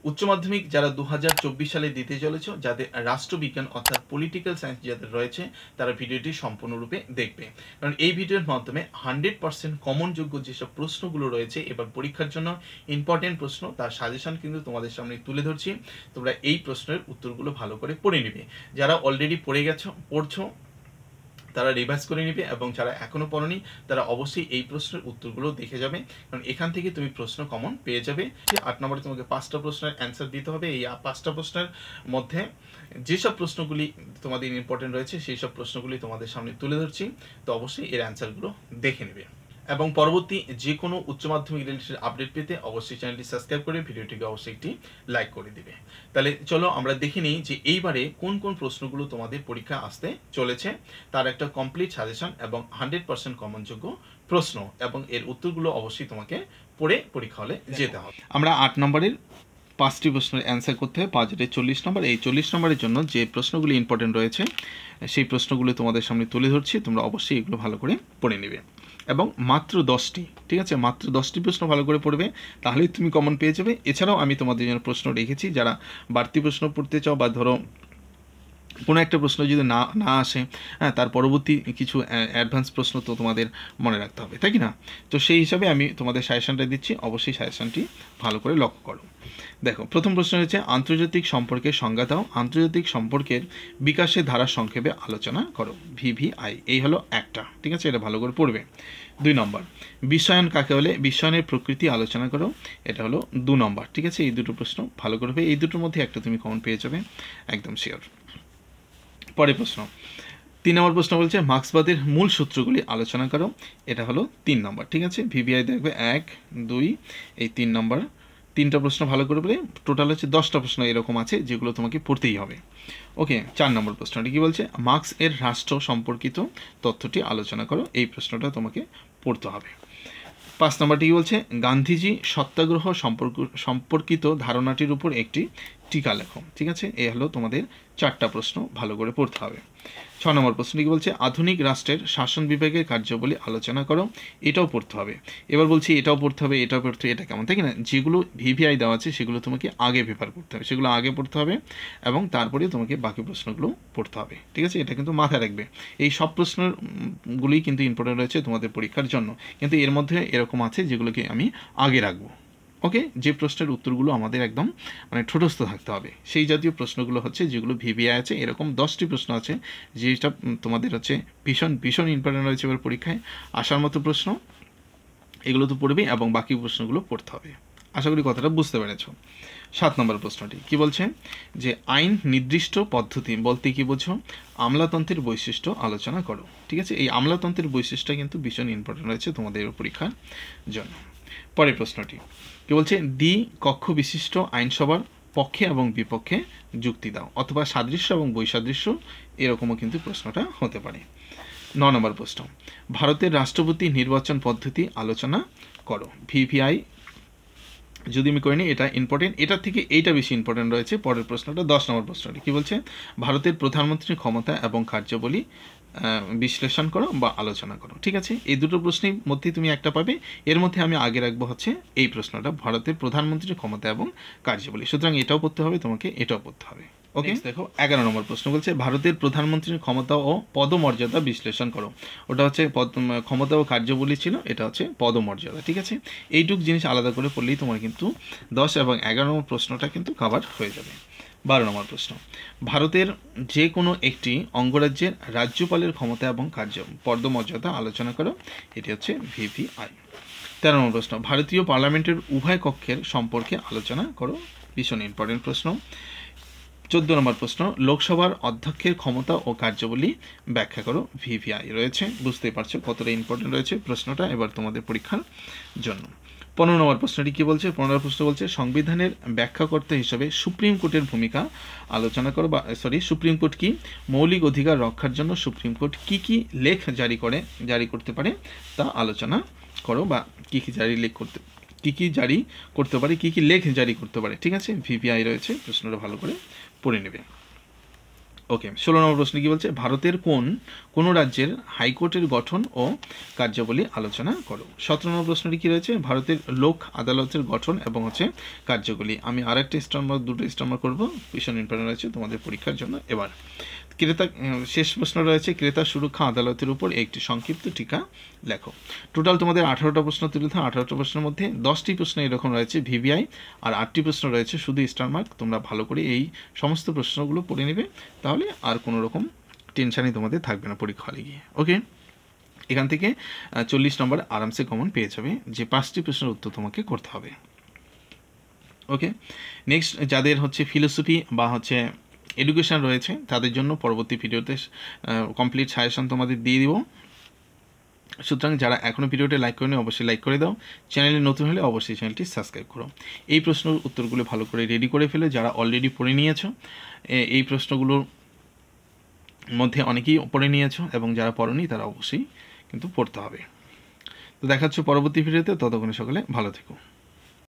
উচ্চ মাধ্যমিক যারা 2024 সালে দিতে চলেছ, যাদের রাষ্ট্রবিজ্ঞান অর্থাৎ পলিটিক্যাল সায়েন্স যাদের রয়েছে, তারা ভিডিওটি সম্পূর্ণরূপে দেখবে, কারণ এই ভিডিওর মাধ্যমে 100% কমনযোগ্য যেসব প্রশ্নগুলো রয়েছে এবার পরীক্ষার জন্য ইম্পর্টেন্ট প্রশ্ন, তার সাজেশন কিন্তু তোমাদের সামনে তুলে ধরছি। তোমরা এই প্রশ্নের উত্তরগুলো ভালো করে পড়ে নিবে। যারা অলরেডি পড়ছো তারা রিভাইজ করে নিবে, এবং যারা এখনো পড়নি তারা অবশ্যই এই প্রশ্নের উত্তরগুলো দেখে যাবে, কারণ এখান থেকে তুমি প্রশ্ন কমন পেয়ে যাবে। 8 নম্বরে তোমাকে 5টা প্রশ্নের অ্যান্সার দিতে হবে। এই 5টা প্রশ্নের মধ্যে যেসব প্রশ্নগুলি তোমাদের ইম্পর্টেন্ট রয়েছে সেই সব প্রশ্নগুলি তোমাদের সামনে তুলে ধরছি, তো অবশ্যই এর অ্যান্সারগুলো দেখে নেবে। এবং পরবর্তী যে কোনো উচ্চ মাধ্যমিক রিলেটেড আপডেট পেতে অবশ্যই চ্যানেলটি সাবস্ক্রাইব করে ভিডিওটিকে অবশ্যই একটি লাইক করে দিবে। তাহলে চলো আমরা দেখে নিই যে এইবারে কোন কোন প্রশ্নগুলো তোমাদের পরীক্ষা আসতে চলেছে, তার একটা কমপ্লিট সাজেশন এবং 100% কমনযোগ্য প্রশ্ন, এবং এর উত্তরগুলো অবশ্যই তোমাকে পড়ে পরীক্ষা হলে যেতে হবে। আমরা 8 নম্বরের 5টি প্রশ্নের অ্যান্সার করতে হবে, 5-40 নম্বর। এই 40 নম্বরের জন্য যে প্রশ্নগুলি ইম্পর্টেন্ট রয়েছে সেই প্রশ্নগুলো তোমাদের সামনে তুলে ধরছি, তোমরা অবশ্যই এগুলো ভালো করে পড়ে নেবে। এবং মাত্র 10টি, ঠিক আছে, মাত্র 10টি প্রশ্ন ভালো করে পড়বে, তাহলেই তুমি কমন পেয়ে যাবে। এছাড়াও আমি তোমাদের জন্য প্রশ্ন রেখেছি, যারা বাড়তি প্রশ্ন পড়তে চাও, বা ধরো কোনো একটা প্রশ্ন যদি না আসে, হ্যাঁ, তার পরবর্তী কিছু অ্যাডভান্স প্রশ্ন তো তোমাদের মনে রাখতে হবে, তাই কি না? তো সেই হিসাবে আমি তোমাদের সাজেশনটা দিচ্ছি, অবশ্যই সাজেশনটি ভালো করে লক্ষ্য করো। দেখো, প্রথম প্রশ্ন হচ্ছে আন্তর্জাতিক সম্পর্কের সংজ্ঞা দাও, আন্তর্জাতিক সম্পর্কের বিকাশের ধারা সংক্ষেপে আলোচনা করো। VVI এই হলো একটা, ঠিক আছে, এটা ভালো করে পড়বে। 2 নম্বর, বিশ্বায়ন কাকে বলে, বিশ্বায়নের প্রকৃতি আলোচনা করো, এটা হলো 2 নম্বর, ঠিক আছে। এই দুটো প্রশ্ন ভালো করবে, এই দুটোর মধ্যে একটা তুমি কমন পেয়ে যাবে, একদম শিওর। পরের প্রশ্ন 3 নম্বর প্রশ্ন বলছে মার্ক্সবাদের মূল সূত্রগুলি আলোচনা করো, এটা হলো 3 নম্বর, ঠিক আছে। VVI দেখবে 1, 2, এই 3 নম্বর, 3টা প্রশ্ন ভালো করে বলে টোটাল হচ্ছে 10টা প্রশ্ন এরকম আছে যেগুলো তোমাকে পড়তেই হবে। ওকে, 4 নম্বর প্রশ্নটি কি বলছে, মার্ক্স এর রাষ্ট্র সম্পর্কিত তথ্যটি আলোচনা করো, এই প্রশ্নটা তোমাকে পড়তে হবে। 5 নম্বরটি কি বলছে, গান্ধীজি সত্যাগ্রহ সম্পর্কিত ধারণাটির উপর একটি টিকা লেখো, ঠিক আছে। এই হলো তোমাদের 4টা প্রশ্ন, ভালো করে পড়তে হবে। 6 নম্বর প্রশ্নটি কি বলছে, আধুনিক রাষ্ট্রের শাসন বিভাগের কার্যাবলী আলোচনা করো, এটাও পড়তে হবে। এবার বলছি এটাও পড়তে হবে, এটাও পড়তে হবে, এটা কেমন, তাই না? যেগুলো VVI দেওয়া আছে সেগুলো তোমাকে আগে প্রিপার করতে হবে, সেগুলো আগে পড়তে হবে, এবং তারপরে তোমাকে বাকি প্রশ্নগুলো পড়তে হবে, ঠিক আছে। এটা কিন্তু মাথায় রাখবে, এই সব প্রশ্নগুলি কিন্তু ইম্পর্টেন্ট রয়েছে তোমাদের পরীক্ষার জন্য, কিন্তু এর মধ্যে এরকম আছে যেগুলোকে আমি আগে রাখবো। ওকে, যে প্রশ্নের উত্তরগুলো আমাদের একদম মানে ঠোঁটস্থ থাকতে হবে, সেই জাতীয় প্রশ্নগুলো হচ্ছে যেগুলো VVI আছে। এরকম 10টি প্রশ্ন আছে যেটা তোমাদের হচ্ছে ভীষণ ভীষণ ইম্পর্টেন্ট রয়েছে এবার পরীক্ষায় আসার মতো প্রশ্ন, এগুলো তো পড়বেই, এবং বাকি প্রশ্নগুলো পড়তে হবে। আশা করি কথাটা বুঝতে পেরেছ। 7 নম্বর প্রশ্নটি কি বলছে, যে আইন নির্দিষ্ট পদ্ধতি বলতে কি বোঝো, আমলাতন্ত্রের বৈশিষ্ট্য আলোচনা করো, ঠিক আছে। এই আমলাতন্ত্রের বৈশিষ্ট্য কিন্তু ভীষণ ইম্পর্টেন্ট রয়েছে তোমাদের পরীক্ষার জন্য। পরের প্রশ্নটি কি বলছে, কক্ষ বিশিষ্ট আইনসভার পক্ষে এবং বিপক্ষে যুক্তি দাও, অথবা সাদৃশ্য এবং বৈসাদৃশ্য, এরকমও কিন্তু প্রশ্নটা হতে পারে। 9 নম্বর প্রশ্ন, ভারতের রাষ্ট্রপতি নির্বাচন পদ্ধতি আলোচনা করো। VVI যদি আমি করিনি, এটা ইম্পর্টেন্ট, এটার থেকে এইটা বেশি ইম্পর্টেন্ট রয়েছে। পরের প্রশ্নটা 10 নম্বর প্রশ্নটি কি বলছে, ভারতের প্রধানমন্ত্রীর ক্ষমতা এবং কার্যাবলী বিশ্লেষণ করো বা আলোচনা করো, ঠিক আছে। এই দুটো প্রশ্নের মধ্যে তুমি একটা পাবে, এর মধ্যে আমি আগে রাখবো হচ্ছে এই প্রশ্নটা, ভারতের প্রধানমন্ত্রীর ক্ষমতা এবং কার্যাবলী, সুতরাং এটাও পড়তে হবে তোমাকে, এটাও পড়তে হবে। ওকে, দেখো 11 নম্বর প্রশ্ন বলছে ভারতের প্রধানমন্ত্রীর ক্ষমতা ও পদমর্যাদা বিশ্লেষণ করো, ওটা হচ্ছে ক্ষমতা ও কার্যাবলী ছিল, এটা হচ্ছে পদমর্যাদা, ঠিক আছে। এইটুক জিনিস আলাদা করে পড়লেই তোমার কিন্তু 10 এবং 11 নম্বর প্রশ্নটা কিন্তু কভার হয়ে যাবে। 12 নম্বর প্রশ্ন, ভারতের যে কোনো একটি অঙ্গরাজ্যের রাজ্যপালের ক্ষমতা এবং পদমর্যাদা আলোচনা করো, এটি হচ্ছে VVI। 13 নম্বর প্রশ্ন, ভারতীয় পার্লামেন্টের উভয় কক্ষের সম্পর্কে আলোচনা করো, ভীষণ ইম্পর্টেন্ট প্রশ্ন। 14 নম্বর প্রশ্ন, লোকসভার অধ্যক্ষের ক্ষমতা ও কার্যাবলী ব্যাখ্যা করো, VVI রয়েছে, বুঝতেই পারছো কতটা ইম্পর্টেন্ট রয়েছে প্রশ্নটা এবার তোমাদের পরীক্ষার জন্য। 15 নম্বর প্রশ্নটি কি বলছে, 15 প্রশ্ন বলছে সংবিধানের ব্যাখ্যাকর্তা হিসেবে সুপ্রিম কোর্টের ভূমিকা আলোচনা করো, বা সুপ্রিম কোর্ট কি, মৌলিক অধিকার রক্ষার জন্য সুপ্রিম কোর্ট কি কি লেখ জারি করতে পারে তা আলোচনা করো, বা কি কি জারি করতে পারে, কি কি লেখ জারি করতে পারে, ঠিক আছে। VVI রয়েছে, প্রশ্নটা ভালো করে পড়ে নেবে। ওকে, 16 নম্বর প্রশ্ন কি বলছে, ভারতের কোন রাজ্যের হাইকোর্টের গঠন ও কার্যাবলী আলোচনা করো। 17 নম্বর প্রশ্নটি কি রয়েছে, ভারতের লোক আদালতের গঠন এবং হচ্ছে কার্যগুলি। আমি আর একটা দুটো স্টার করবো, ভীষণ ইম্পর্টেন্ট রয়েছে তোমাদের পরীক্ষার জন্য। এবার শেষ প্রশ্ন রয়েছে, ক্রেতা সুরক্ষা আদালতের উপর একটি সংক্ষিপ্ত টিকা লেখো। টোটাল তোমাদের 18টা প্রশ্ন তুলে ধরো। 18টা প্রশ্নের মধ্যে 10টি প্রশ্ন এরকম রয়েছে ভিভিআই, আর 8টি প্রশ্ন রয়েছে শুধু স্টার মার্ক। তোমরা ভালো করে এই সমস্ত প্রশ্নগুলো পড়ে নেবে, তাহলে আর কোনো রকম টেনশানই তোমাদের থাকবে না পরীক্ষা হলে গিয়ে। ওকে, এখান থেকে 40 নম্বর আরামসে কমন পেয়ে যাবে, যে 5টি প্রশ্নের উত্তর তোমাকে করতে হবে। ওকে, নেক্সট যাদের হচ্ছে ফিলোসফি বা হচ্ছে এডুকেশন রয়েছে তাদের জন্য পরবর্তী ভিডিওতে কমপ্লিট সাজেশন তোমাদের দিয়ে দিব। সুতরাং যারা এখনও ভিডিওটি লাইক করেনি অবশ্যই লাইক করে দাও, চ্যানেলে নতুন হলে অবশ্যই চ্যানেলটি সাবস্ক্রাইব করো। এই প্রশ্নের উত্তরগুলো ভালো করে রেডি করে ফেলে, যারা অলরেডি পড়ে নিয়েছো এই প্রশ্নগুলোর মধ্যে অনেকেই পড়ে নিয়েছো, এবং যারা পড়েনি তারা অবশ্যই কিন্তু পড়তে হবে। তো দেখা হচ্ছে পরবর্তী ভিডিওতে, ততক্ষণে সকলে ভালো থেকো।